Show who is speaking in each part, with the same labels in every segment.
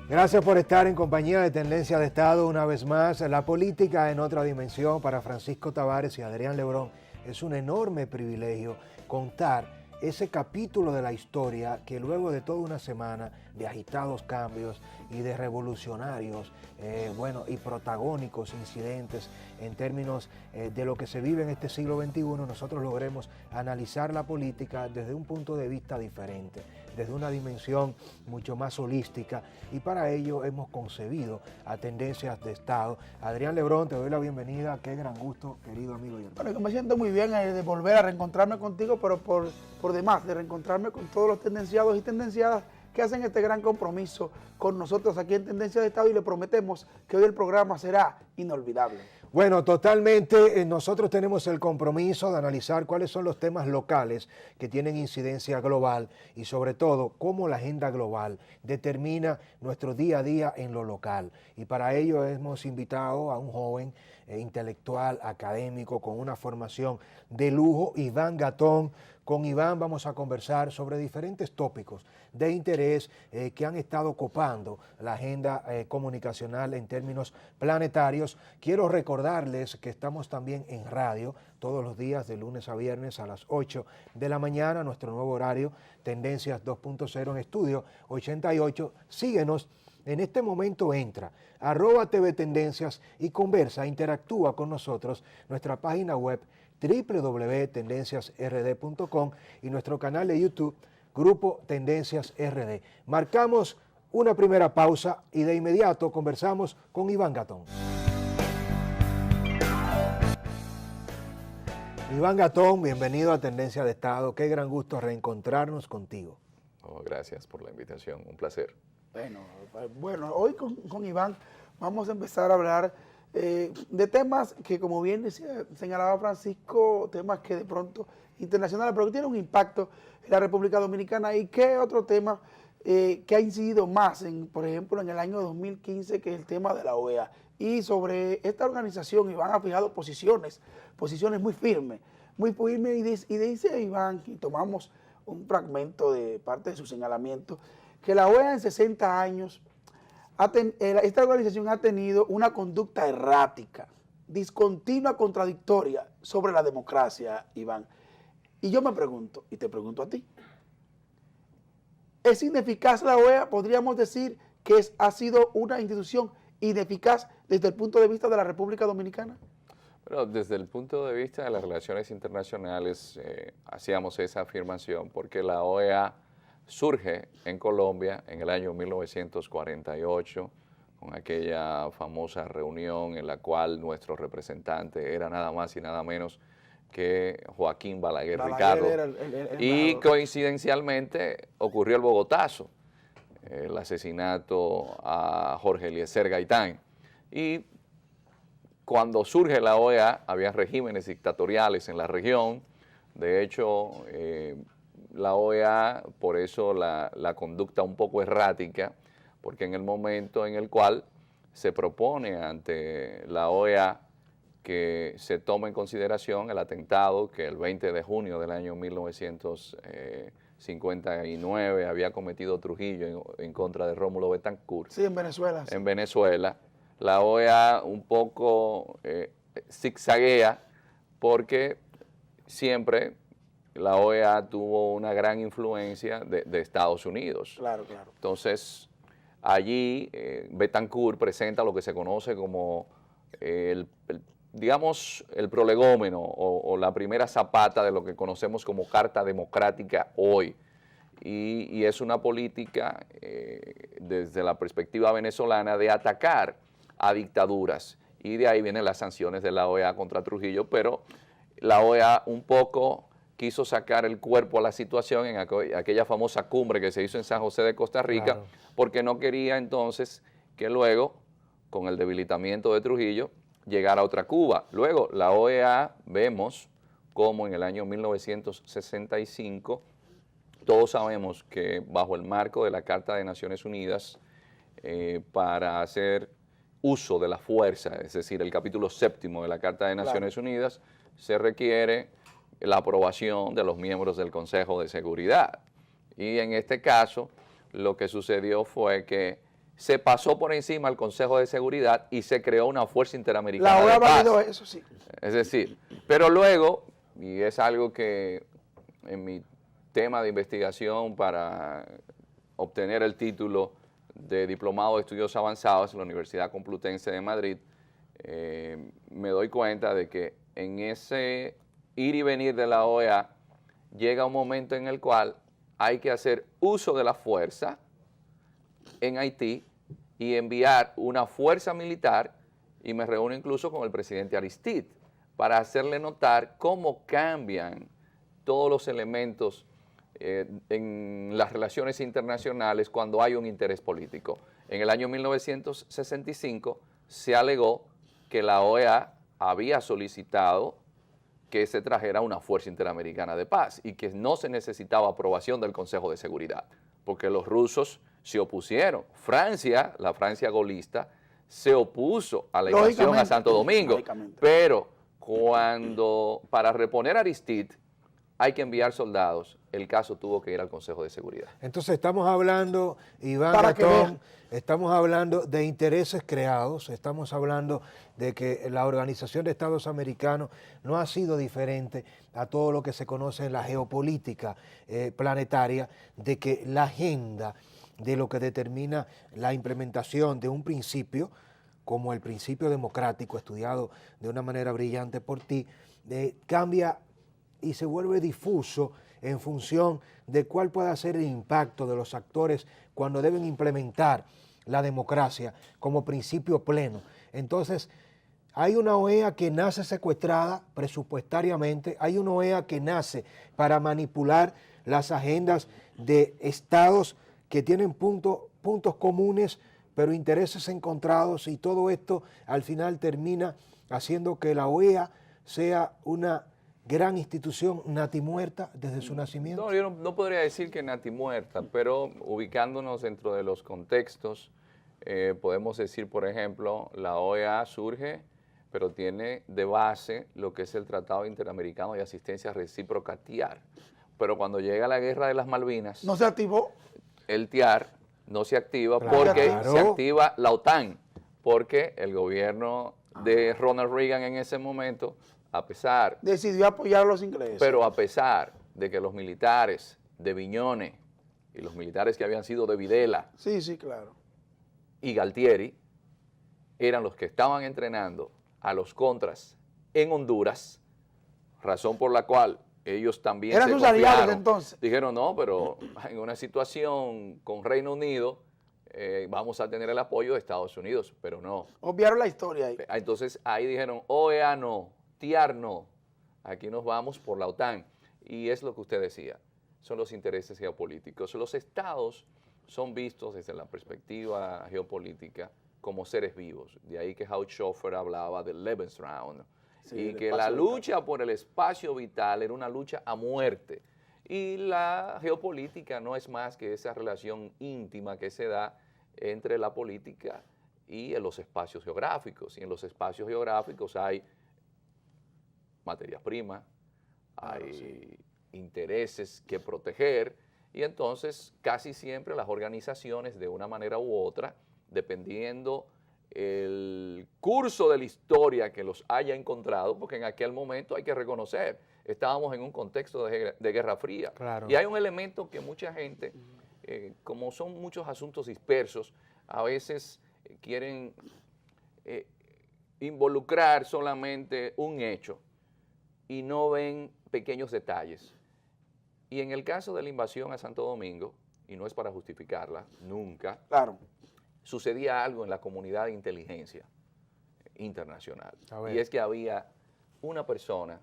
Speaker 1: Gracias por estar en compañía de Tendencia de Estado una vez más. La política en otra dimensión para Francisco Tavares y Adrián Lebrón. Es un enorme privilegio contar ese capítulo de la historia que luego de toda una semana de agitados cambios y de revolucionarios, y protagónicos incidentes en términos de lo que se vive en este siglo XXI, nosotros logremos analizar la política desde un punto de vista diferente, desde una dimensión mucho más holística, y para ello hemos concebido a Tendencias de Estado. Adrián Lebrón, te doy la bienvenida. Qué gran gusto, querido amigo y hermano.
Speaker 2: Bueno, que me siento muy bien de volver a reencontrarme contigo, pero por demás, de reencontrarme con todos los tendenciados y tendenciadas que hacen este gran compromiso con nosotros aquí en Tendencia de Estado, y le prometemos que hoy el programa será inolvidable.
Speaker 1: Bueno, totalmente. Nosotros tenemos el compromiso de analizar cuáles son los temas locales que tienen incidencia global y sobre todo cómo la agenda global determina nuestro día a día en lo local. Y para ello hemos invitado a un joven intelectual, académico, con una formación de lujo, Iván Gatón. Con Iván vamos a conversar sobre diferentes tópicos de interés que han estado copando la agenda comunicacional en términos planetarios. Quiero recordarles que estamos también en radio todos los días de lunes a viernes a las 8 de la mañana, nuestro nuevo horario, Tendencias 2.0 en estudio 88. Síguenos. En este momento entra @TV Tendencias y conversa, interactúa con nosotros, nuestra página web www.tendenciasrd.com y nuestro canal de YouTube, Grupo Tendencias RD. Marcamos una primera pausa y de inmediato conversamos con Iván Gatón. Iván Gatón, bienvenido a Tendencia de Estado. Qué gran gusto reencontrarnos contigo.
Speaker 3: Oh, gracias por la invitación, un placer.
Speaker 2: Bueno, hoy con Iván vamos a empezar a hablar de temas que, como bien señalaba Francisco, temas que de pronto internacionales, pero que tienen un impacto en la República Dominicana. ¿Y qué otro tema que ha incidido más, por ejemplo, en el año 2015, que es el tema de la OEA? Y sobre esta organización, Iván ha fijado posiciones muy firmes, y dice Iván, y tomamos un fragmento de parte de su señalamiento, que la OEA en 60 años, esta organización ha tenido una conducta errática, discontinua, contradictoria sobre la democracia, Iván. Y yo me pregunto, y te pregunto a ti, ¿es ineficaz la OEA? ¿Podríamos decir que ha sido una institución ineficaz desde el punto de vista de la República Dominicana?
Speaker 3: Bueno, desde el punto de vista de las relaciones internacionales hacíamos esa afirmación porque la OEA surge en Colombia en el año 1948 con aquella famosa reunión en la cual nuestro representante era nada más y nada menos que Joaquín Balaguer Ricardo. Y coincidencialmente ocurrió el Bogotazo, el asesinato a Jorge Eliezer Gaitán. Y cuando surge la OEA había regímenes dictatoriales en la región. De hecho, la OEA, por eso la conducta un poco errática, porque en el momento en el cual se propone ante la OEA que se tome en consideración el atentado que el 20 de junio del año 1959 había cometido Trujillo en contra de Rómulo Betancourt.
Speaker 2: Sí, en Venezuela.
Speaker 3: En Venezuela, la OEA un poco zigzaguea porque siempre la OEA tuvo una gran influencia de Estados Unidos.
Speaker 2: Claro, claro.
Speaker 3: Entonces, allí Betancourt presenta lo que se conoce como digamos, el prolegómeno o la primera zapata de lo que conocemos como Carta Democrática hoy. Y es una política, desde la perspectiva venezolana, de atacar a dictaduras. Y de ahí vienen las sanciones de la OEA contra Trujillo, pero la OEA un poco quiso sacar el cuerpo a la situación en aquella famosa cumbre que se hizo en San José de Costa Rica, claro, porque no quería entonces que luego, con el debilitamiento de Trujillo, llegara a otra Cuba. Luego, la OEA, vemos cómo en el año 1965, todos sabemos que bajo el marco de la Carta de Naciones Unidas, para hacer uso de la fuerza, es decir, el capítulo 7º de la Carta de Naciones Unidas, se requiere la aprobación de los miembros del Consejo de Seguridad. Y en este caso, lo que sucedió fue que se pasó por encima al Consejo de Seguridad y se creó una fuerza interamericana
Speaker 2: La OEA
Speaker 3: de paz.
Speaker 2: validó eso, sí.
Speaker 3: Es decir, pero luego, y es algo que en mi tema de investigación para obtener el título de Diplomado de Estudios Avanzados en la Universidad Complutense de Madrid, me doy cuenta de que en ese ir y venir de la OEA llega un momento en el cual hay que hacer uso de la fuerza en Haití y enviar una fuerza militar, y me reúno incluso con el presidente Aristide para hacerle notar cómo cambian todos los elementos en las relaciones internacionales cuando hay un interés político. En el año 1965 se alegó que la OEA había solicitado que se trajera una fuerza interamericana de paz y que no se necesitaba aprobación del Consejo de Seguridad, porque los rusos se opusieron. Francia, la Francia golista, se opuso a la invasión a Santo Domingo, pero cuando para reponer a Aristide hay que enviar soldados, el caso tuvo que ir al Consejo de Seguridad.
Speaker 1: Entonces estamos hablando, Iván Gatón, estamos hablando de intereses creados, estamos hablando de que la Organización de Estados Americanos no ha sido diferente a todo lo que se conoce en la geopolítica planetaria, de que la agenda de lo que determina la implementación de un principio, como el principio democrático, estudiado de una manera brillante por ti, cambia y se vuelve difuso en función de cuál pueda ser el impacto de los actores cuando deben implementar la democracia como principio pleno. Entonces, hay una OEA que nace secuestrada presupuestariamente, hay una OEA que nace para manipular las agendas de estados que tienen puntos comunes, pero intereses encontrados, y todo esto al final termina haciendo que la OEA sea una gran institución natimuerta desde su nacimiento.
Speaker 3: No, yo no podría decir que natimuerta, pero ubicándonos dentro de los contextos, podemos decir, por ejemplo, la OEA surge, pero tiene de base lo que es el Tratado Interamericano de Asistencia Recíproca, TIAR. Pero cuando llega la Guerra de las Malvinas,
Speaker 2: no se activó.
Speaker 3: El TIAR no se activa, porque se activa la OTAN, porque el gobierno de Ronald Reagan en ese momento, a pesar...
Speaker 2: decidió apoyar a los ingleses.
Speaker 3: Pero a pesar de que los militares de Viñones y los militares que habían sido de Videla,
Speaker 2: sí, sí, claro,
Speaker 3: y Galtieri, eran los que estaban entrenando a los contras en Honduras, razón por la cual ellos también
Speaker 2: eran sus aliados entonces.
Speaker 3: Dijeron, no, pero en una situación con Reino Unido vamos a tener el apoyo de Estados Unidos, pero no.
Speaker 2: Obviaron la historia ahí.
Speaker 3: Entonces ahí dijeron, OEA no, TIAR no, aquí nos vamos por la OTAN. Y es lo que usted decía, son los intereses geopolíticos. Los estados son vistos desde la perspectiva geopolítica como seres vivos. De ahí que Hauptschoffer hablaba del Lebensraum, sí, y que la lucha por el espacio vital era una lucha a muerte. Y la geopolítica no es más que esa relación íntima que se da entre la política y en los espacios geográficos. Y en los espacios geográficos hay materias primas, hay intereses que proteger, y entonces casi siempre las organizaciones de una manera u otra, dependiendo el curso de la historia que los haya encontrado, porque en aquel momento hay que reconocer, estábamos en un contexto de Guerra Fría.
Speaker 1: Claro.
Speaker 3: Y hay un elemento que mucha gente, como son muchos asuntos dispersos, a veces quieren involucrar solamente un hecho y no ven pequeños detalles. Y en el caso de la invasión a Santo Domingo, y no es para justificarla, nunca,
Speaker 2: claro,
Speaker 3: sucedía algo en la comunidad de inteligencia internacional. Y es que había una persona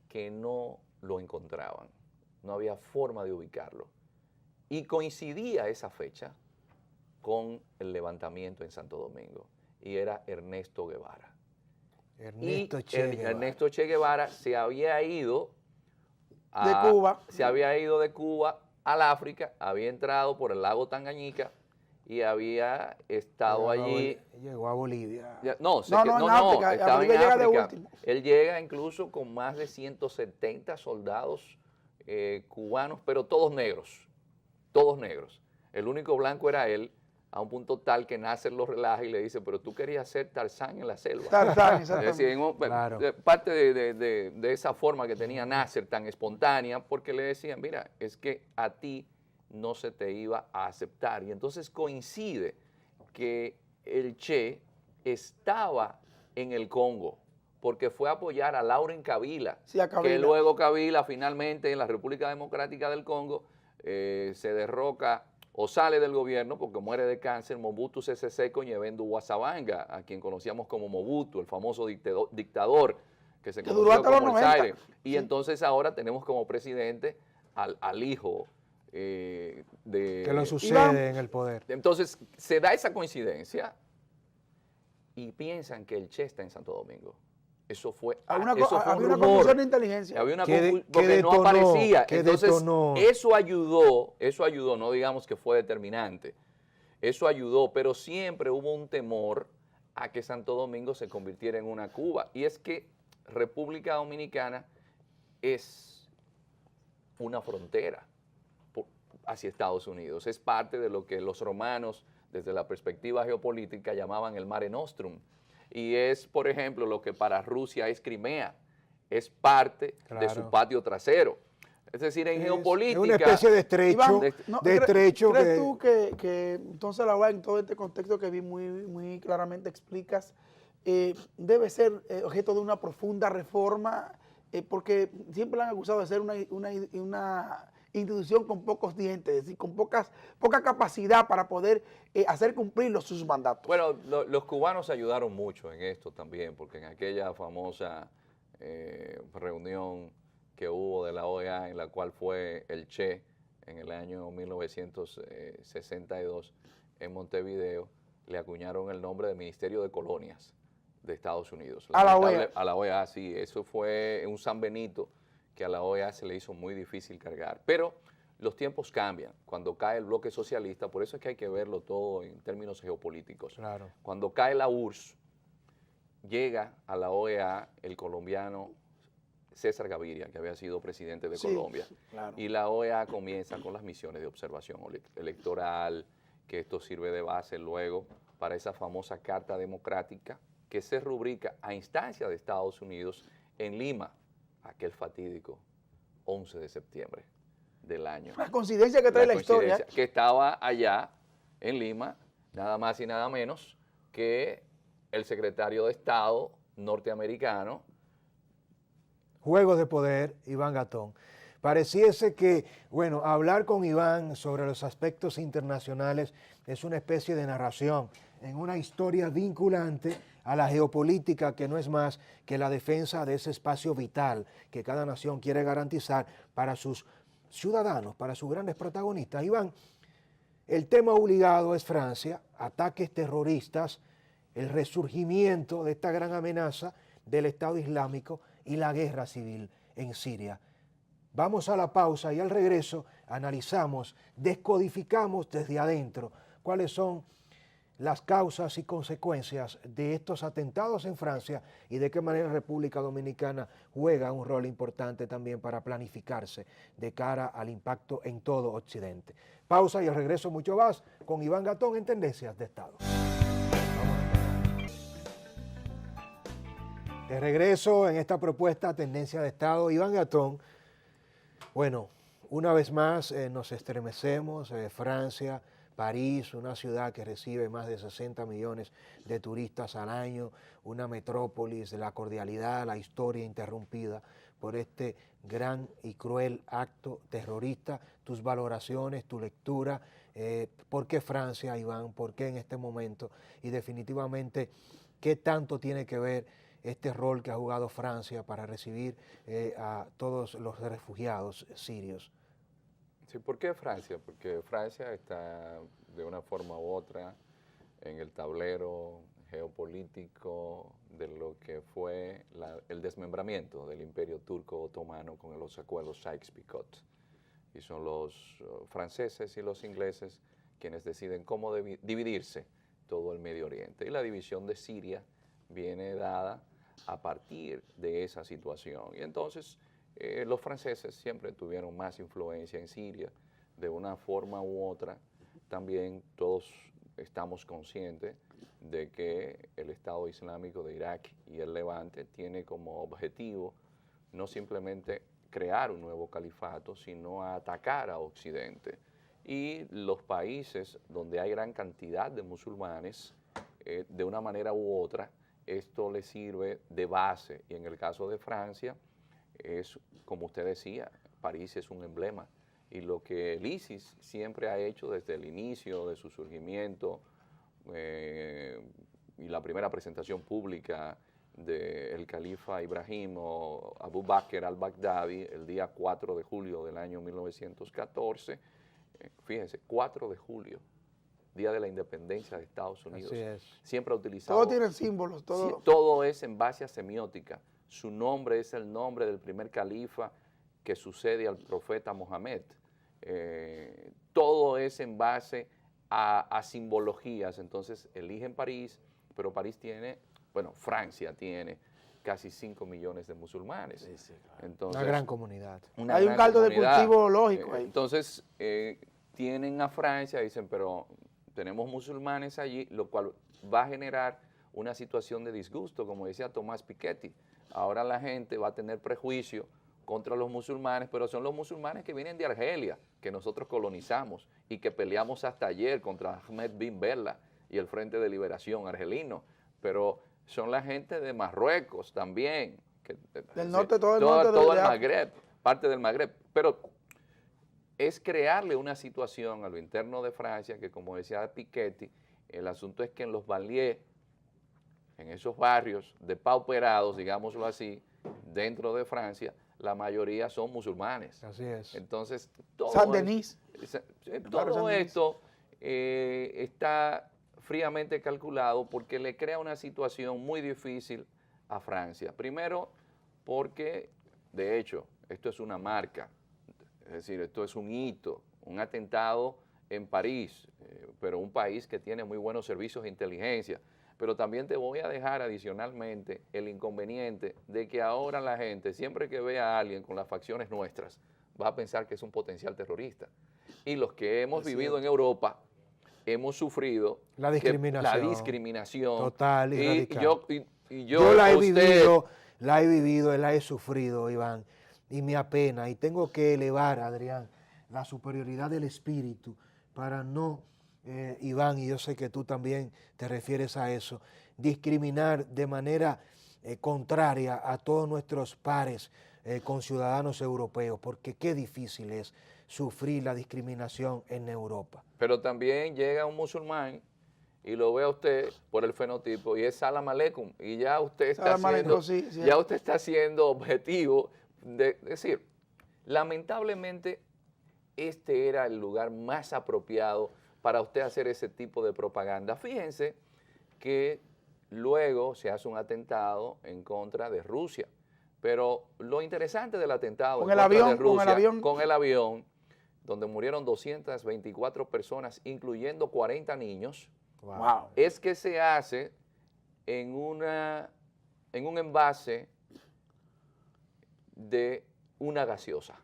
Speaker 3: que no lo encontraban, no había forma de ubicarlo. Y coincidía esa fecha con el levantamiento en Santo Domingo, y era Ernesto Guevara.
Speaker 1: Ernesto
Speaker 3: Che Guevara se había ido
Speaker 2: de Cuba.
Speaker 3: Se había ido de Cuba al África, había entrado por el lago Tangañica y había estado allí.
Speaker 1: Llegó a Bolivia.
Speaker 3: No,
Speaker 2: África,
Speaker 3: estaba en
Speaker 2: llega
Speaker 3: África.
Speaker 2: de último.
Speaker 3: Él llega incluso con más de 170 soldados cubanos, pero todos negros. Todos negros. El único blanco era él, a un punto tal que Nasser lo relaja y le dice, pero tú querías ser Tarzán en la selva.
Speaker 2: Tarzán,
Speaker 3: Es decir,
Speaker 2: exactamente.
Speaker 1: Claro.
Speaker 3: parte de esa forma que tenía Nasser tan espontánea, porque le decían, mira, es que a ti no se te iba a aceptar. Y entonces coincide que el Che estaba en el Congo, porque fue a apoyar a Laurent Kabila,
Speaker 2: Sí, a Kabila.
Speaker 3: que luego Kabila finalmente en la República Democrática del Congo se derroca o sale del gobierno porque muere de cáncer Mobutu Sese Seko Nyebendu Wasabanga, a quien conocíamos como Mobutu, el famoso dictador que se
Speaker 2: Que duró
Speaker 3: conoció
Speaker 2: hasta los
Speaker 3: como el
Speaker 2: 90.
Speaker 3: Zaire. Y
Speaker 2: Sí.
Speaker 3: entonces ahora tenemos como presidente al hijo
Speaker 1: Que lo
Speaker 3: de...
Speaker 1: sucede
Speaker 2: Iván.
Speaker 1: en el poder.
Speaker 3: Entonces se da esa coincidencia y piensan que el Che está en Santo Domingo. Eso fue,
Speaker 2: Había
Speaker 3: eso fue
Speaker 2: había
Speaker 3: un
Speaker 2: una
Speaker 3: rumor.
Speaker 2: confusión de inteligencia.
Speaker 3: Había una
Speaker 1: ¿Qué
Speaker 3: porque no
Speaker 1: detonó?
Speaker 3: aparecía.
Speaker 1: ¿Qué
Speaker 3: Entonces,
Speaker 1: detonó?
Speaker 3: eso ayudó, no digamos que fue determinante. Eso ayudó, pero siempre hubo un temor a que Santo Domingo se convirtiera en una Cuba. Y es que República Dominicana es una frontera hacia Estados Unidos. Es parte de lo que los romanos, desde la perspectiva geopolítica, llamaban el Mare Nostrum. Y es, por ejemplo, lo que para Rusia es Crimea. Es parte de su
Speaker 1: Claro.
Speaker 3: patio trasero. Es decir, en geopolítica...
Speaker 1: Es una especie de estrecho,
Speaker 2: Iván,
Speaker 1: de estrecho
Speaker 2: ¿crees
Speaker 1: que-
Speaker 2: tú que entonces la OEA, en todo este contexto que vi muy claramente explicas, debe ser objeto de una profunda reforma? Porque siempre la han acusado de ser una institución con pocos dientes, es decir, con poca capacidad para poder hacer cumplir sus mandatos.
Speaker 3: Bueno, los cubanos ayudaron mucho en esto también, porque en aquella famosa reunión que hubo de la OEA, en la cual fue el Che en el año 1962 en Montevideo, le acuñaron el nombre de Ministerio de Colonias de Estados Unidos.
Speaker 2: A la OEA.
Speaker 3: A la OEA, sí. Eso fue un San Benito que a la OEA se le hizo muy difícil cargar. Pero los tiempos cambian. Cuando cae el bloque socialista, por eso es que hay que verlo todo en términos geopolíticos.
Speaker 1: Claro.
Speaker 3: Cuando cae la URSS, llega a la OEA el colombiano César Gaviria, que había sido presidente de
Speaker 2: Sí,
Speaker 3: Colombia.
Speaker 2: claro.
Speaker 3: Y la OEA comienza con las misiones de observación electoral, que esto sirve de base luego para esa famosa Carta Democrática que se rubrica a instancia de Estados Unidos en Lima, aquel fatídico 11 de septiembre del año.
Speaker 2: La coincidencia que trae la historia.
Speaker 3: Coincidencia, que estaba allá en Lima, nada más y nada menos que el secretario de Estado norteamericano.
Speaker 1: Juegos de poder, Iván Gatón. Pareciese que, bueno, hablar con Iván sobre los aspectos internacionales es una especie de narración en una historia vinculante a la geopolítica, que no es más que la defensa de ese espacio vital que cada nación quiere garantizar para sus ciudadanos, para sus grandes protagonistas. Iván, el tema obligado es Francia, ataques terroristas, el resurgimiento de esta gran amenaza del Estado Islámico y la guerra civil en Siria. Vamos a la pausa y al regreso analizamos, descodificamos desde adentro cuáles son las causas y consecuencias de estos atentados en Francia y de qué manera República Dominicana juega un rol importante también para planificarse de cara al impacto en todo Occidente. Pausa y al regreso mucho más con Iván Gatón en Tendencias de Estado. De regreso en esta propuesta Tendencia de Estado, Iván Gatón. Bueno, una vez más nos estremecemos, Francia, París, una ciudad que recibe más de 60 millones de turistas al año, una metrópolis de la cordialidad, la historia interrumpida por este gran y cruel acto terrorista. Tus valoraciones, tu lectura, ¿por qué Francia, Iván? ¿Por qué en este momento? Y definitivamente, ¿qué tanto tiene que ver este rol que ha jugado Francia para recibir a todos los refugiados sirios?
Speaker 3: Sí, ¿por qué Francia? Porque Francia está de una forma u otra en el tablero geopolítico de lo que fue el desmembramiento del Imperio Turco Otomano con los acuerdos Sykes-Picot. Y son los franceses y los ingleses quienes deciden cómo dividirse todo el Medio Oriente. Y la división de Siria viene dada a partir de esa situación. Y entonces los franceses siempre tuvieron más influencia en Siria, de una forma u otra. También todos estamos conscientes de que el Estado Islámico de Irak y el Levante tiene como objetivo no simplemente crear un nuevo califato, sino atacar a Occidente. Y los países donde hay gran cantidad de musulmanes, de una manera u otra, esto les sirve de base. Y en el caso de Francia, es, como usted decía, París es un emblema. Y lo que el ISIS siempre ha hecho desde el inicio de su surgimiento y la primera presentación pública del califa Ibrahim o Abu Bakr al-Baghdadi el día 4 de julio del año 1914, fíjense, 4 de julio, día de la independencia de Estados Unidos.
Speaker 1: Así es.
Speaker 3: Siempre ha utilizado...
Speaker 2: Todo tiene símbolos, todo.
Speaker 3: Sí, todo es en base a semiótica. Su nombre es el nombre del primer califa que sucede al profeta Mohammed. Todo es en base a simbologías. Entonces eligen París, pero París tiene, bueno, Francia tiene casi 5 millones de musulmanes.
Speaker 2: Sí, sí, claro.
Speaker 3: Entonces,
Speaker 1: Una gran comunidad.
Speaker 2: Hay un caldo de cultivo lógico ahí.
Speaker 3: Entonces, tienen a Francia, dicen, pero tenemos musulmanes allí, lo cual va a generar una situación de disgusto, como decía Tomás Piketty. Ahora la gente va a tener prejuicio contra los musulmanes, pero son los musulmanes que vienen de Argelia, que nosotros colonizamos y que peleamos hasta ayer contra Ahmed bin Bella y el Frente de Liberación argelino, pero son la gente de Marruecos también.
Speaker 2: Del norte, todo el norte.
Speaker 3: Todo el Magreb, parte del Magreb, pero es crearle una situación a lo interno de Francia que, como decía Piketty, el asunto es que en los banlieues, en esos barrios depauperados, digámoslo así, dentro de Francia, la mayoría son musulmanes.
Speaker 1: Así es.
Speaker 3: Entonces, todo
Speaker 2: Saint-Denis.
Speaker 3: todo esto está fríamente calculado porque le crea una situación muy difícil a Francia. Primero, porque, de hecho, esto es una marca, es decir, esto es un hito, un atentado en París, pero un país que tiene muy buenos servicios de inteligencia. Pero también te voy a dejar adicionalmente el inconveniente de que ahora la gente, siempre que vea a alguien con las facciones nuestras, va a pensar que es un potencial terrorista. Y los que hemos vivido en Europa, hemos sufrido
Speaker 1: la
Speaker 3: discriminación.
Speaker 1: Total y radical.
Speaker 3: Yo
Speaker 1: la he vivido, la he sufrido, Iván, y me apena. Y tengo que elevar, Adrián, la superioridad del espíritu para no... Iván, y yo sé que tú también te refieres a eso, discriminar de manera contraria a todos nuestros pares conciudadanos europeos, porque qué difícil es sufrir la discriminación en Europa.
Speaker 3: Pero también llega un musulmán y lo ve a usted por el fenotipo y es Salam Aleikum, y ya usted está usted está siendo objetivo de decir, lamentablemente este era el lugar más apropiado para usted hacer ese tipo de propaganda. Fíjense que luego se hace un atentado en contra de Rusia, pero lo interesante del atentado
Speaker 2: con el
Speaker 3: avión, donde murieron 224 personas, incluyendo 40 niños,
Speaker 2: wow,
Speaker 3: es que se hace en un envase de una gaseosa.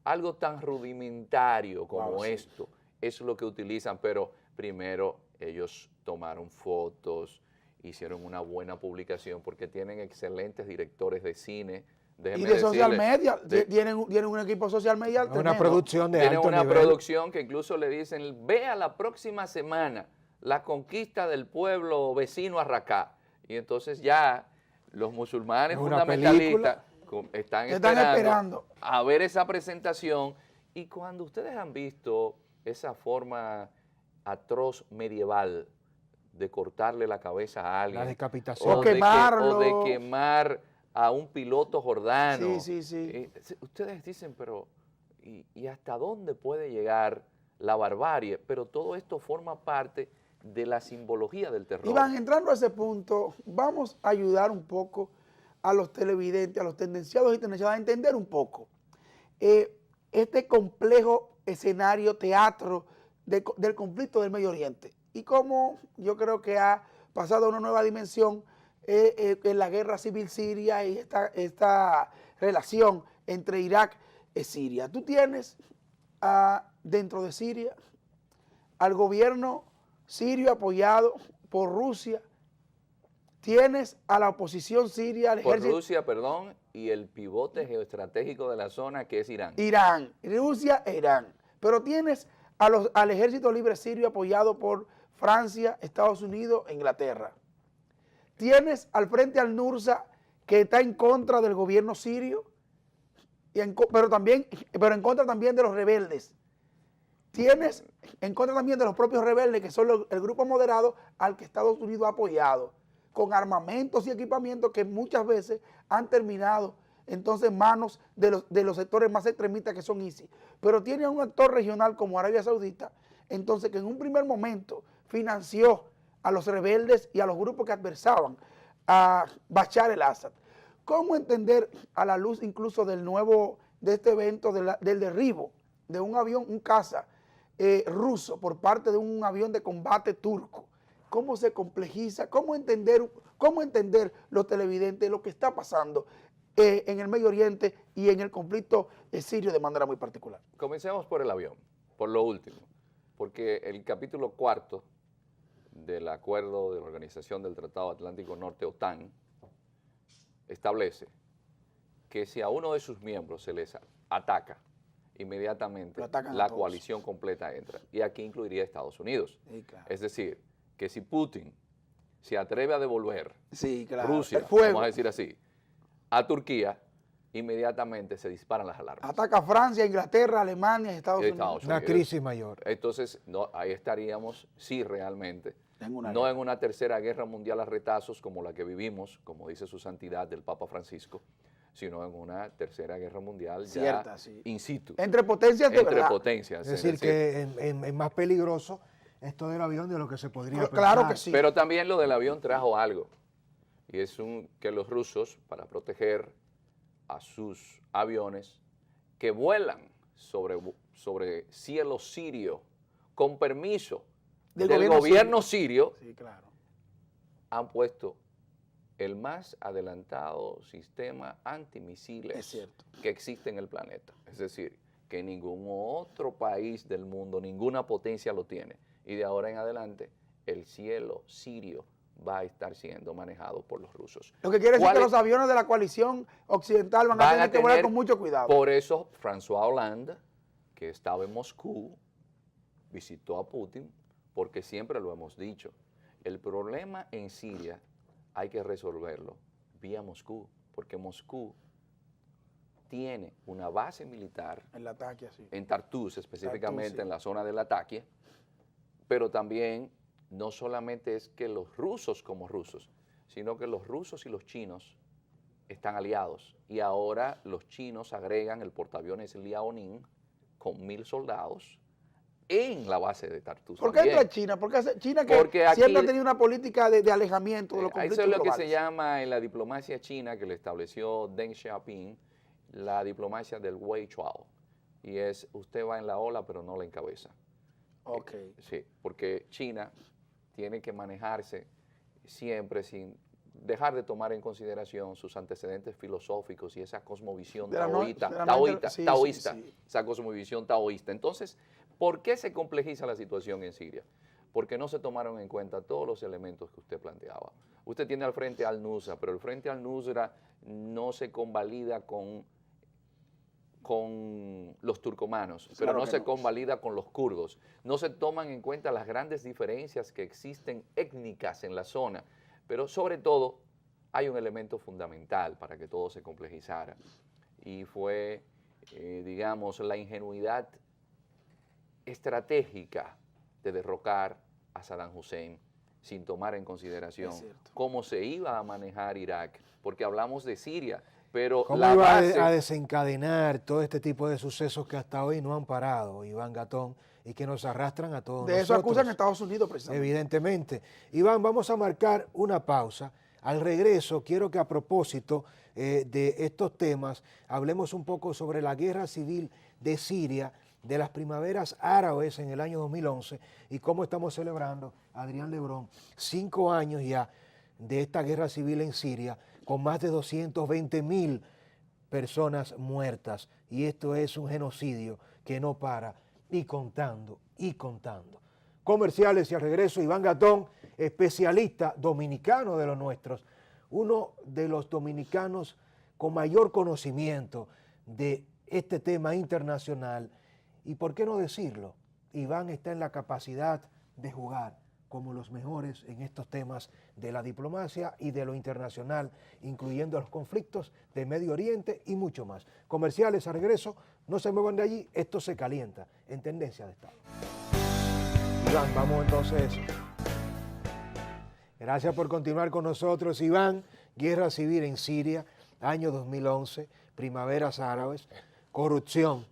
Speaker 3: Algo tan rudimentario como esto. Es lo que utilizan, pero primero ellos tomaron fotos, hicieron una buena publicación porque tienen excelentes directores de cine.
Speaker 2: Y de social media, tienen un equipo social media.
Speaker 1: Una producción de alto nivel.
Speaker 3: Tienen una producción que incluso le dicen, vea la próxima semana la conquista del pueblo vecino a Raqqa. Y entonces ya los musulmanes fundamentalistas están esperando a ver esa presentación. Y cuando ustedes han visto esa forma atroz medieval de cortarle la cabeza a alguien.
Speaker 1: La decapitación.
Speaker 2: O quemarlo.
Speaker 3: O de quemar a un piloto jordano.
Speaker 2: Sí.
Speaker 3: Ustedes dicen, pero ¿y hasta dónde puede llegar la barbarie? Pero todo esto forma parte de la simbología del terror.
Speaker 2: Iván, entrando a ese punto, vamos a ayudar un poco a los televidentes, a los tendenciados y tendenciadas a entender un poco este complejo escenario, teatro del conflicto del Medio Oriente y cómo yo creo que ha pasado a una nueva dimensión en la guerra civil siria y esta relación entre Irak y Siria. Tú tienes dentro de Siria al gobierno sirio apoyado por Rusia. Tienes a la oposición siria, al
Speaker 3: Por
Speaker 2: ejército.
Speaker 3: Rusia, perdón, y el pivote geoestratégico de la zona que es Irán.
Speaker 2: Irán, Rusia e Irán. Pero tienes al ejército libre sirio apoyado por Francia, Estados Unidos e Inglaterra. Tienes al frente al-Nusra que está en contra del gobierno sirio, pero en contra también de los rebeldes. Tienes en contra también de los propios rebeldes, que son el grupo moderado al que Estados Unidos ha apoyado, con armamentos y equipamientos que muchas veces han terminado entonces en manos de los sectores más extremistas que son ISIS. Pero tiene a un actor regional como Arabia Saudita, entonces que en un primer momento financió a los rebeldes y a los grupos que adversaban a Bashar el-Assad. ¿Cómo entender a la luz incluso de este evento, del derribo de un avión, un caza ruso por parte de un avión de combate turco? ¿Cómo se complejiza? ¿Cómo entender los televidentes lo que está pasando en el Medio Oriente y en el conflicto sirio de manera muy particular?
Speaker 3: Comencemos por el avión, por lo último, porque el capítulo 4 del acuerdo de la Organización del Tratado Atlántico Norte, OTAN, establece que si a uno de sus miembros se les ataca, inmediatamente la coalición completa entra. Y aquí incluiría Estados Unidos.
Speaker 2: Sí, claro.
Speaker 3: Es decir, que si Putin se atreve a devolver Rusia,
Speaker 2: el fuego,
Speaker 3: vamos a decir así, a Turquía, inmediatamente se disparan las alarmas.
Speaker 2: ataca a Francia, Inglaterra, Alemania y Estados Unidos.
Speaker 1: Una crisis mayor.
Speaker 3: Entonces, no, ahí estaríamos, sí, realmente,
Speaker 2: En una
Speaker 3: no
Speaker 2: guerra.
Speaker 3: en una tercera guerra mundial a retazos como la que vivimos, como dice su santidad del Papa Francisco, sino en una tercera guerra mundial
Speaker 2: Cierta,
Speaker 3: ya
Speaker 2: sí.
Speaker 3: in situ.
Speaker 2: Entre potencias de
Speaker 3: Entre
Speaker 2: verdad.
Speaker 3: potencias.
Speaker 1: Es decir, que es más peligroso esto del avión de lo que se podría pensar.
Speaker 2: Claro que sí.
Speaker 3: Pero también lo del avión trajo algo, y es que los rusos, para proteger a sus aviones que vuelan sobre cielo sirio, con permiso del gobierno sirio,
Speaker 2: Sí, claro.
Speaker 3: han puesto el más adelantado sistema
Speaker 2: Es
Speaker 3: antimisiles
Speaker 2: cierto.
Speaker 3: que existe en el planeta. Es decir, que ningún otro país del mundo, ninguna potencia lo tiene. Y de ahora en adelante, el cielo sirio va a estar siendo manejado por los rusos.
Speaker 2: Lo que quiere decir
Speaker 3: ¿Cuál
Speaker 2: que
Speaker 3: es?
Speaker 2: los aviones de la coalición occidental van a tener que volar con mucho cuidado.
Speaker 3: Por eso, François Hollande, que estaba en Moscú, visitó a Putin, porque siempre lo hemos dicho, el problema en Siria hay que resolverlo vía Moscú, porque Moscú tiene una base militar
Speaker 2: El ataque así.
Speaker 3: en Tartus, específicamente
Speaker 2: Tartus, sí.
Speaker 3: en la zona de Latakia, pero también no solamente es que los rusos como rusos, sino que los rusos y los chinos están aliados. Y ahora los chinos agregan el portaaviones Liaoning con 1,000 soldados en la base de Tartus.
Speaker 2: ¿Por qué entra China? Porque China que
Speaker 3: Porque aquí-
Speaker 2: siempre ha tenido una política de alejamiento de los conflictos
Speaker 3: Eso es lo que
Speaker 2: globales.
Speaker 3: se llama en la diplomacia china, que le estableció Deng Xiaoping, la diplomacia del Wei Chuao. Y es, usted va en la ola, pero no la encabeza.
Speaker 2: Ok.
Speaker 3: Sí, porque China tiene que manejarse siempre sin dejar de tomar en consideración sus antecedentes filosóficos y esa cosmovisión
Speaker 2: De la no-
Speaker 3: taoísta,
Speaker 2: de la
Speaker 3: taoísta,
Speaker 2: sí, sí,
Speaker 3: taoísta,
Speaker 2: sí.
Speaker 3: esa cosmovisión taoísta. Entonces, ¿por qué se complejiza la situación en Siria? Porque no se tomaron en cuenta todos los elementos que usted planteaba. Usted tiene al frente al-Nusra, pero el frente al-Nusra no se convalida con los turcomanos, pero
Speaker 2: Claro
Speaker 3: no
Speaker 2: que
Speaker 3: se
Speaker 2: no.
Speaker 3: convalida con los kurdos. No se toman en cuenta las grandes diferencias que existen étnicas en la zona, pero sobre todo hay un elemento fundamental para que todo se complejizara y fue, digamos, la ingenuidad estratégica de derrocar a Saddam Hussein sin tomar en consideración
Speaker 2: Es cierto.
Speaker 3: cómo se iba a manejar Irak, porque hablamos de Siria, pero
Speaker 1: ¿Cómo
Speaker 3: la
Speaker 1: iba
Speaker 3: base...
Speaker 1: a desencadenar todo este tipo de sucesos que hasta hoy no han parado, Iván Gatón, y que nos arrastran a todos
Speaker 2: De eso
Speaker 1: nosotros?
Speaker 2: acusan a Estados Unidos precisamente.
Speaker 1: Evidentemente. Iván, vamos a marcar una pausa. Al regreso, quiero que a propósito de estos temas, hablemos un poco sobre la guerra civil de Siria, de las primaveras árabes en el año 2011 y cómo estamos celebrando, Adrián Lebrón, 5 años ya de esta guerra civil en Siria, con más de 220.000 personas muertas. Y esto es un genocidio que no para, y contando, y contando. comerciales y al regreso Iván Gatón, especialista dominicano de los nuestros, uno de los dominicanos con mayor conocimiento de este tema internacional. Y por qué no decirlo, Iván está en la capacidad de jugar como los mejores en estos temas de la diplomacia y de lo internacional, incluyendo los conflictos de Medio Oriente y mucho más. Comerciales a regreso, no se muevan de allí, esto se calienta en Tendencia de Estado. Iván, vamos entonces. Gracias por continuar con nosotros, Iván. Guerra civil en Siria, año 2011, primaveras árabes, corrupción,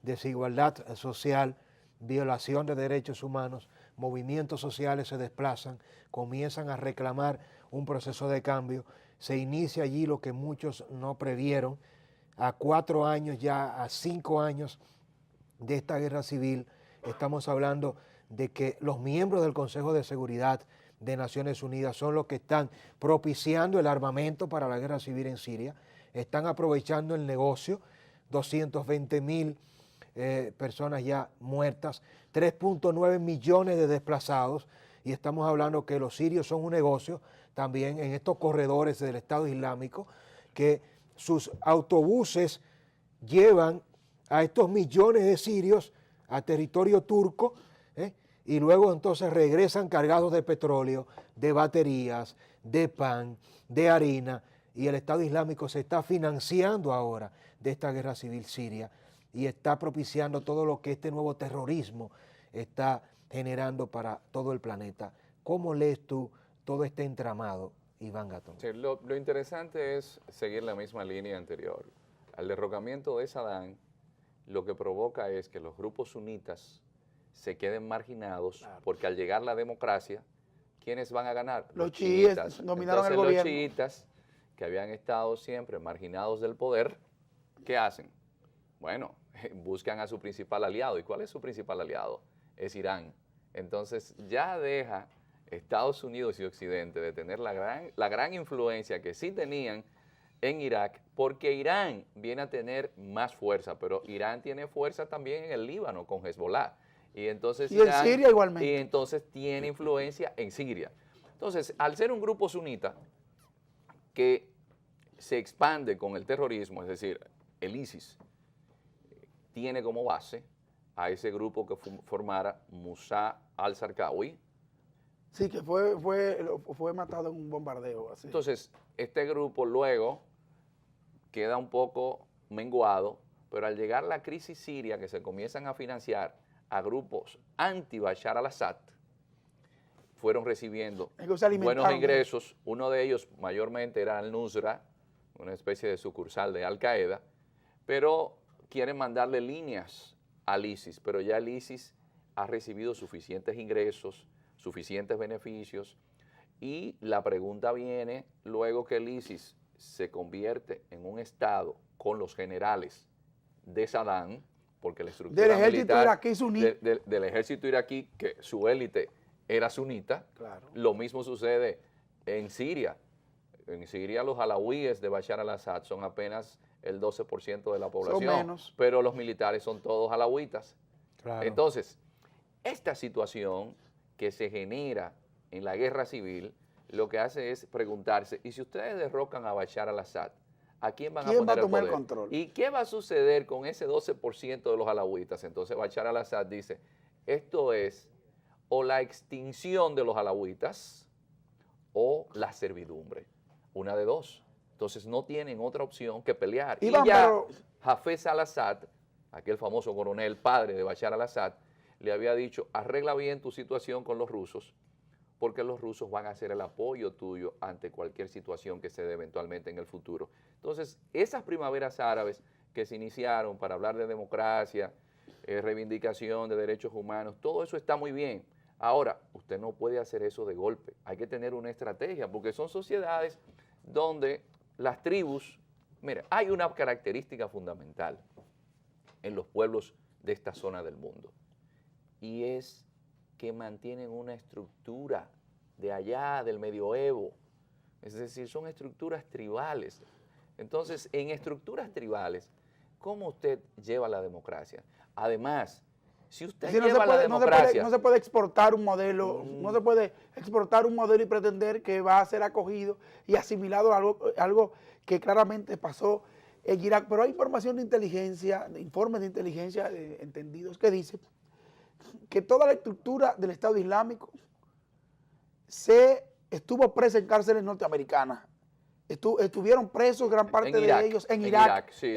Speaker 1: desigualdad social, violación de derechos humanos, movimientos sociales se desplazan, comienzan a reclamar un proceso de cambio, se inicia allí lo que muchos no previeron, a 4 años ya, a 5 años de esta guerra civil, estamos hablando de que los miembros del Consejo de Seguridad de Naciones Unidas son los que están propiciando el armamento para la guerra civil en Siria, están aprovechando el negocio, 220.000 personas ya muertas, 3.9 millones de desplazados, y estamos hablando que los sirios son un negocio también en estos corredores del Estado Islámico, que sus autobuses llevan a estos millones de sirios a territorio turco, y luego entonces regresan cargados de petróleo, de baterías, de pan, de harina, y el Estado Islámico se está financiando ahora de esta guerra civil siria y está propiciando todo lo que este nuevo terrorismo está generando para todo el planeta. ¿Cómo lees tú todo este entramado, Iván Gatón?
Speaker 3: Sí, lo interesante es seguir la misma línea anterior. Al derrocamiento de Saddam, lo que provoca es que los grupos sunitas se queden marginados, claro, porque al llegar la democracia, ¿quiénes van a ganar?
Speaker 2: Los chiítas dominaron el gobierno.
Speaker 3: Los chiítas, que habían estado siempre marginados del poder, ¿qué hacen? Bueno, buscan a su principal aliado. ¿Y cuál es su principal aliado? Es Irán. Entonces ya deja Estados Unidos y Occidente de tener la gran influencia que sí tenían en Irak, porque Irán viene a tener más fuerza, pero Irán tiene fuerza también en el Líbano con Hezbollah. Y entonces
Speaker 2: Irán, en Siria igualmente.
Speaker 3: Y entonces tiene influencia en Siria. Entonces, al ser un grupo sunita que se expande con el terrorismo, es decir, el ISIS tiene como base a ese grupo que formara Musa al-Zarqawi.
Speaker 2: Sí, que fue matado en un bombardeo. Así.
Speaker 3: Entonces, este grupo luego queda un poco menguado, pero al llegar la crisis siria, que se comienzan a financiar a grupos anti-Bashar al-Assad, fueron recibiendo buenos ingresos. Uno de ellos mayormente era al-Nusra, una especie de sucursal de Al-Qaeda, pero quieren mandarle líneas al ISIS, pero ya el ISIS ha recibido suficientes ingresos, suficientes beneficios, y la pregunta viene luego que el ISIS se convierte en un estado con los generales de Saddam, porque la estructura
Speaker 2: del ejército
Speaker 3: militar
Speaker 2: iraquí sunita,
Speaker 3: del ejército iraquí, que su élite era sunita,
Speaker 2: claro.
Speaker 3: Lo mismo sucede en Siria. En Siria los alawíes de Bashar al-Assad son apenas el 12% de la población,
Speaker 2: son menos,
Speaker 3: pero los militares son todos alawitas.
Speaker 1: Claro.
Speaker 3: Entonces, esta situación que se genera en la guerra civil, lo que hace es preguntarse, ¿y si ustedes derrocan a Bashar al-Assad, ¿a quién van a poner el poder?
Speaker 2: Control?
Speaker 3: ¿Y qué va a suceder con ese 12% de los alawitas? Entonces Bashar al-Assad dice, esto es o la extinción de los alawitas o la servidumbre, una de dos. Entonces no tienen otra opción que pelear.
Speaker 2: Iván,
Speaker 3: y ya Hafez al-Assad, aquel famoso coronel padre de Bashar al-Assad, le había dicho, arregla bien tu situación con los rusos, porque los rusos van a hacer el apoyo tuyo ante cualquier situación que se dé eventualmente en el futuro. Entonces, esas primaveras árabes que se iniciaron para hablar de democracia, reivindicación de derechos humanos, todo eso está muy bien. Ahora, usted no puede hacer eso de golpe, hay que tener una estrategia, porque son sociedades donde las tribus, mire, hay una característica fundamental en los pueblos de esta zona del mundo, y es que mantienen una estructura de allá, del medioevo, es decir, son estructuras tribales. Entonces, en estructuras tribales, ¿cómo usted lleva la democracia? Además, Si usted
Speaker 2: Es decir,
Speaker 3: lleva la democracia...
Speaker 2: no se puede exportar un modelo, no se puede exportar un modelo y pretender que va a ser acogido y asimilado a algo que claramente pasó en Irak. Pero hay información de inteligencia, informes de inteligencia entendidos que dicen que toda la estructura del Estado Islámico estuvo presa en cárceles norteamericanas. Estuvieron presos gran parte de ellos en Irak,
Speaker 3: sí.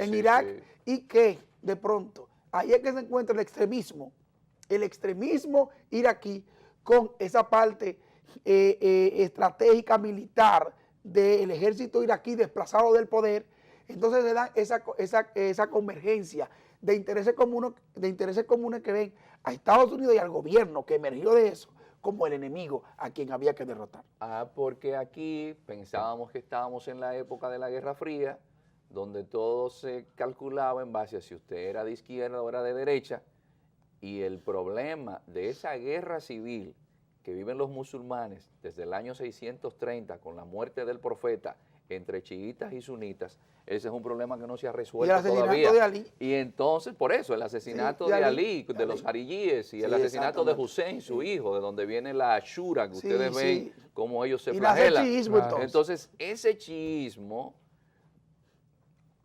Speaker 2: Y que de pronto ahí es que se encuentra el extremismo iraquí con esa parte estratégica militar del ejército iraquí desplazado del poder. Entonces se dan esa convergencia de intereses comunes que ven a Estados Unidos y al gobierno que emergió de eso como el enemigo a quien había que derrotar.
Speaker 3: Porque aquí pensábamos que estábamos en la época de la Guerra Fría, donde todo se calculaba en base a si usted era de izquierda o era de derecha, y el problema de esa guerra civil que viven los musulmanes desde el año 630 con la muerte del profeta entre chiitas y sunitas, ese es un problema que no se ha resuelto todavía.
Speaker 2: De Ali.
Speaker 3: Y entonces, por eso, el asesinato de Ali, de los jarilíes, y el asesinato de Hussein, su hijo, de donde viene la Ashura, que ustedes ven cómo ellos se flagelan. Entonces, ese chiismo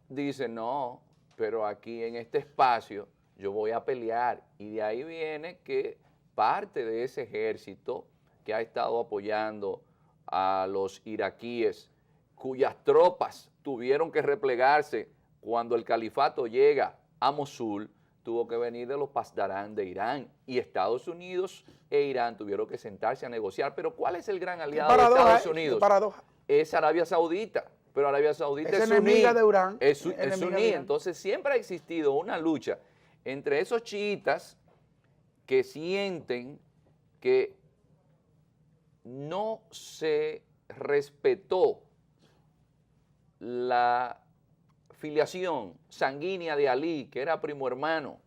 Speaker 3: dice, no, pero aquí en este espacio yo voy a pelear. Y de ahí viene que parte de ese ejército que ha estado apoyando a los iraquíes, cuyas tropas tuvieron que replegarse cuando el califato llega a Mosul, tuvo que venir de los Pasdarán de Irán, y Estados Unidos e Irán tuvieron que sentarse a negociar. Pero ¿cuál es el gran aliado de Estados Unidos? Es Arabia Saudita, pero Arabia Saudita es
Speaker 2: enemiga de Irán.
Speaker 3: Es suní. Entonces siempre ha existido una lucha entre esos chiitas que sienten que no se respetó la filiación sanguínea de Ali, que era primo hermano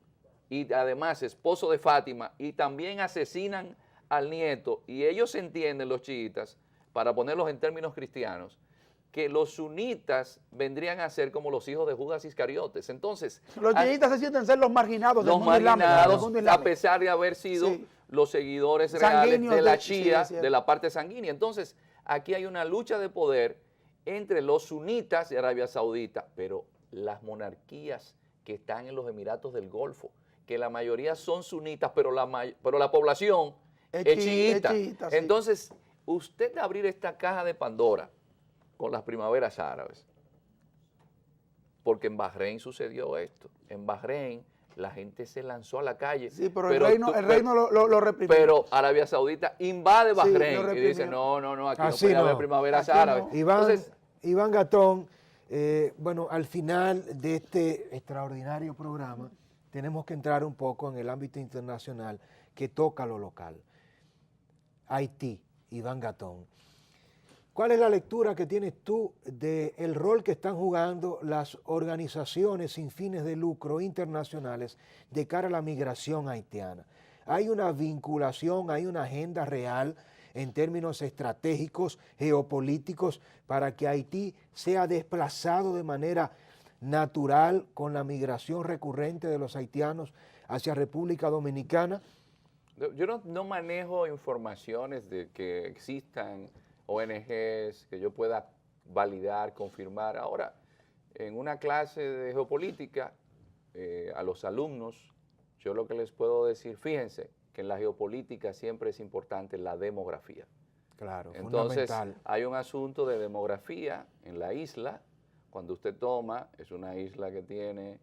Speaker 3: y además esposo de Fátima, y también asesinan al nieto, y ellos entienden, los chiitas, para ponerlos en términos cristianos, que los sunitas vendrían a ser como los hijos de Judas Iscariotes. Entonces,
Speaker 2: los chiitas se sienten ser los marginados del
Speaker 3: mundo islámico, a pesar de haber sido los seguidores reales de la Shia, de la parte sanguínea. Entonces, aquí hay una lucha de poder entre los sunitas de Arabia Saudita, pero las monarquías que están en los Emiratos del Golfo, que la mayoría son sunitas, pero la población es chiita. Entonces, usted abrir esta caja de Pandora con las primaveras árabes, porque en Bahrein sucedió esto. En Bahrein la gente se lanzó a la calle.
Speaker 2: Sí, pero el reino lo reprimió.
Speaker 3: Pero Arabia Saudita invade Bahrein y dice, no, aquí no puede haber primaveras árabes.
Speaker 1: Iván Gatón, bueno, al final de este extraordinario programa tenemos que entrar un poco en el ámbito internacional que toca lo local. Haití, Iván Gatón. ¿Cuál es la lectura que tienes tú del rol que están jugando las organizaciones sin fines de lucro internacionales de cara a la migración haitiana? ¿Hay una vinculación, hay una agenda real en términos estratégicos, geopolíticos, para que Haití sea desplazado de manera natural con la migración recurrente de los haitianos hacia República Dominicana?
Speaker 3: Yo no manejo informaciones de que existan ONGs que yo pueda validar, confirmar. Ahora, en una clase de geopolítica, a los alumnos, yo lo que les puedo decir, fíjense que en la geopolítica siempre es importante la demografía.
Speaker 1: Claro,
Speaker 3: entonces,
Speaker 1: fundamental.
Speaker 3: Hay un asunto de demografía en la isla. Cuando usted toma, es una isla que tiene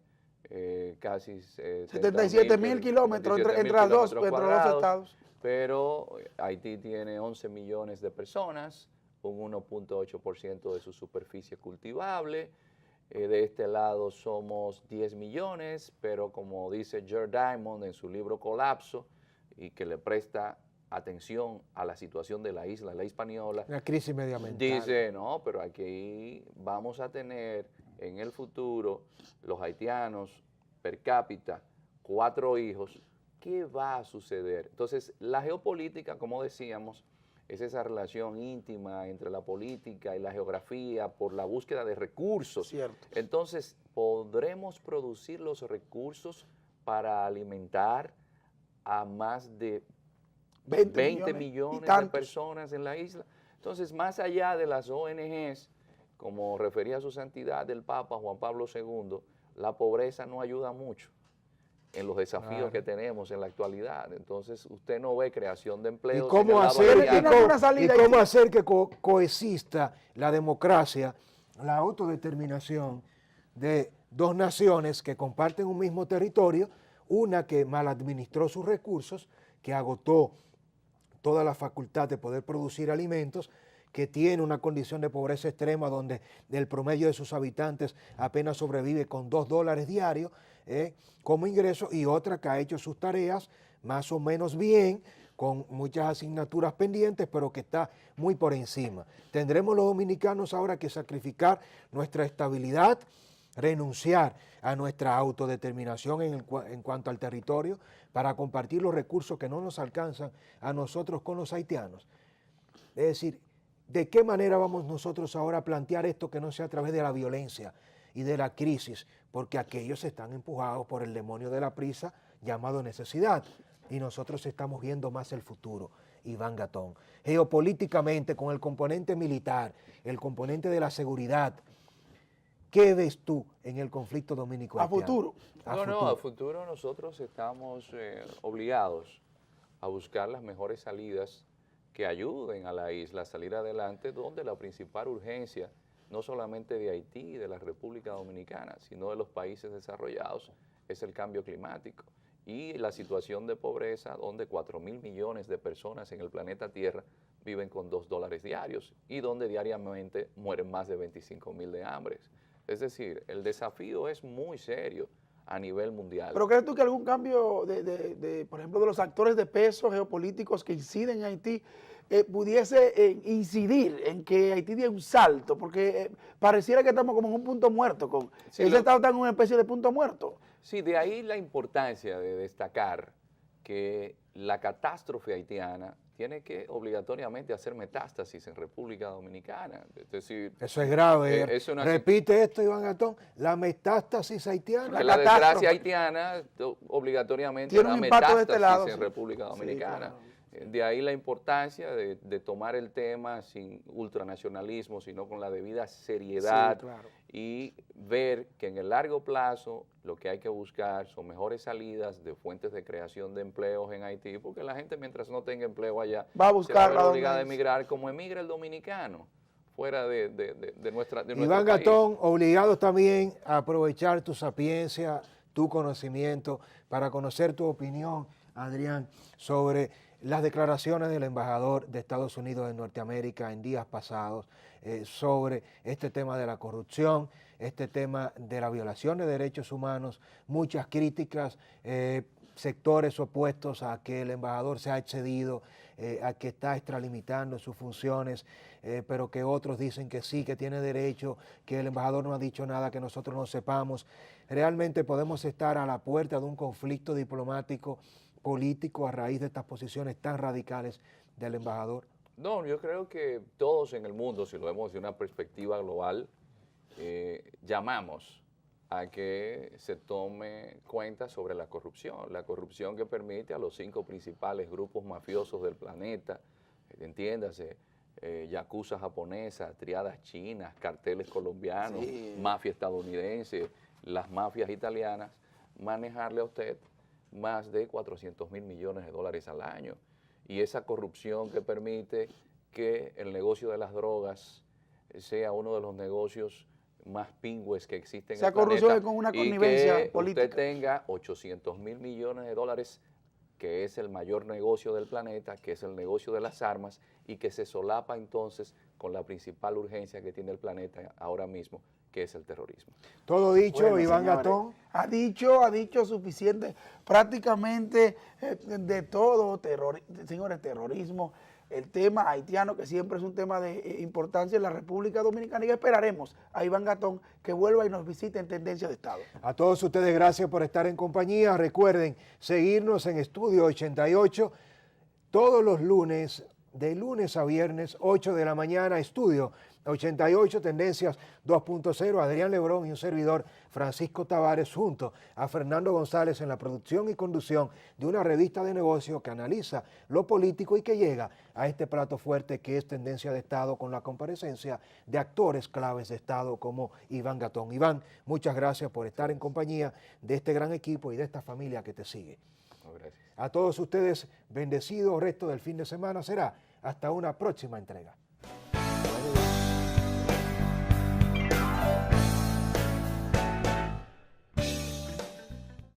Speaker 3: casi
Speaker 2: 77.000 kilómetros entre los dos estados.
Speaker 3: Pero Haití tiene 11 millones de personas, un 1.8% de su superficie cultivable. De este lado somos 10 millones, pero como dice Jared Diamond en su libro Colapso, y que le presta atención a la situación de la isla, la Hispaniola.
Speaker 1: La crisis medioambiental.
Speaker 3: Dice, no, pero aquí vamos a tener en el futuro los haitianos per cápita 4 hijos. ¿Qué va a suceder? Entonces, la geopolítica, como decíamos, es esa relación íntima entre la política y la geografía por la búsqueda de recursos.
Speaker 2: Cierto.
Speaker 3: Entonces, ¿podremos producir los recursos para alimentar a más de
Speaker 2: 20
Speaker 3: millones
Speaker 2: y
Speaker 3: de
Speaker 2: tantos.
Speaker 3: personas en la isla. Entonces, más allá de las ONGs, como refería su santidad el Papa Juan Pablo II, la pobreza no ayuda mucho en los desafíos que tenemos en la actualidad. Entonces, usted no ve creación de empleos.
Speaker 1: ¿Y cómo
Speaker 3: en el
Speaker 1: hacer,
Speaker 3: lado
Speaker 2: Tiene una salida
Speaker 1: y cómo
Speaker 2: ahí.
Speaker 1: hacer que coexista la democracia, la autodeterminación de dos naciones que comparten un mismo territorio, una que mal administró sus recursos, que agotó toda la facultad de poder producir alimentos, que tiene una condición de pobreza extrema donde el promedio de sus habitantes apenas sobrevive con $2 diarios como ingreso, y otra que ha hecho sus tareas más o menos bien, con muchas asignaturas pendientes, pero que está muy por encima. Tendremos los dominicanos ahora que sacrificar nuestra estabilidad, renunciar a nuestra autodeterminación en cuanto al territorio para compartir los recursos que no nos alcanzan a nosotros con los haitianos. Es decir, ¿de qué manera vamos nosotros ahora a plantear esto que no sea a través de la violencia y de la crisis? Porque aquellos están empujados por el demonio de la prisa llamado necesidad, y nosotros estamos viendo más el futuro. Iván Gatón, geopolíticamente, con el componente militar, el componente de la seguridad, ¿qué ves tú en el conflicto dominico-haitiano?
Speaker 2: A futuro.
Speaker 3: A futuro nosotros estamos obligados a buscar las mejores salidas que ayuden a la isla a salir adelante, donde la principal urgencia, no solamente de Haití y de la República Dominicana, sino de los países desarrollados, es el cambio climático y la situación de pobreza, donde 4.000 millones de personas en el planeta Tierra viven con $2 diarios y donde diariamente mueren más de 25.000 de hambre. Es decir, el desafío es muy serio a nivel mundial.
Speaker 2: ¿Pero crees tú que algún cambio, por ejemplo, de los actores de peso geopolíticos que inciden en Haití pudiese incidir en que Haití dé un salto? Porque pareciera que estamos como en un punto muerto.
Speaker 3: Sí,
Speaker 2: ese estado está en una especie de punto muerto.
Speaker 3: Sí, de ahí la importancia de destacar que la catástrofe haitiana tiene que obligatoriamente hacer metástasis en República Dominicana. Es decir,
Speaker 1: eso es grave.
Speaker 3: Es una,
Speaker 1: repite esto, Iván Gatón, la metástasis haitiana.
Speaker 3: que la desgracia haitiana obligatoriamente
Speaker 2: tiene
Speaker 3: da
Speaker 2: un impacto
Speaker 3: metástasis
Speaker 2: de este lado,
Speaker 3: en
Speaker 2: sí.
Speaker 3: República Dominicana.
Speaker 2: Sí, claro.
Speaker 3: De ahí la importancia de tomar el tema sin ultranacionalismo, sino con la debida seriedad,
Speaker 2: Sí, claro.
Speaker 3: y ver que en el largo plazo lo que hay que buscar son mejores salidas de fuentes de creación de empleos en Haití, porque la gente, mientras no tenga empleo allá,
Speaker 2: va a buscar
Speaker 3: se va a ver obligada a emigrar, como emigra el dominicano fuera de nuestro
Speaker 1: Iván
Speaker 3: país.
Speaker 1: Gatón, obligado también a aprovechar tu sapiencia, tu conocimiento, para conocer tu opinión, Adrián, sobre las declaraciones del embajador de Estados Unidos de Norteamérica en días pasados sobre este tema de la corrupción, este tema de la violación de derechos humanos, muchas críticas, sectores opuestos a que el embajador se ha excedido, a que está extralimitando sus funciones, pero que otros dicen que sí, que tiene derecho, que el embajador no ha dicho nada que nosotros no sepamos. Realmente podemos estar a la puerta de un conflicto diplomático político a raíz de estas posiciones tan radicales del embajador.
Speaker 3: No, yo creo que todos en el mundo, si lo vemos de una perspectiva global, llamamos a que se tome cuenta sobre la corrupción que permite a los 5 principales grupos mafiosos del planeta, entiéndase, yakuza japonesa, triadas chinas, carteles colombianos,
Speaker 2: Sí.
Speaker 3: mafia estadounidense, las mafias italianas, manejarle a usted más de 400.000 millones de dólares al año. Y esa corrupción que permite que el negocio de las drogas sea uno de los negocios más pingües que existen en el planeta.
Speaker 2: Esa corrupción es con una connivencia
Speaker 3: y que
Speaker 2: política.
Speaker 3: usted tenga 800.000 millones de dólares, que es el mayor negocio del planeta, que es el negocio de las armas, y que se solapa entonces con la principal urgencia que tiene el planeta ahora mismo, que es el terrorismo.
Speaker 1: Todo dicho,
Speaker 2: Bueno,
Speaker 1: Iván
Speaker 2: señores,
Speaker 1: Gatón.
Speaker 2: ha dicho suficiente, prácticamente de todo, señores, terrorismo, el tema haitiano, que siempre es un tema de importancia en la República Dominicana, y esperaremos a Iván Gatón que vuelva y nos visite en Tendencia de Estado.
Speaker 1: A todos ustedes, gracias por estar en compañía. Recuerden seguirnos en Estudio 88 todos los lunes de lunes a viernes, 8 de la mañana, Estudio 88, Tendencias 2.0, Adrián Lebrón y un servidor, Francisco Tavares, junto a Fernando González en la producción y conducción de una revista de negocios que analiza lo político y que llega a este plato fuerte que es Tendencia de Estado, con la comparecencia de actores claves de Estado como Iván Gatón. Iván, muchas gracias por estar en compañía de este gran equipo y de esta familia que te sigue.
Speaker 3: Gracias.
Speaker 1: A todos ustedes, bendecido resto del fin de semana. Será hasta una próxima entrega.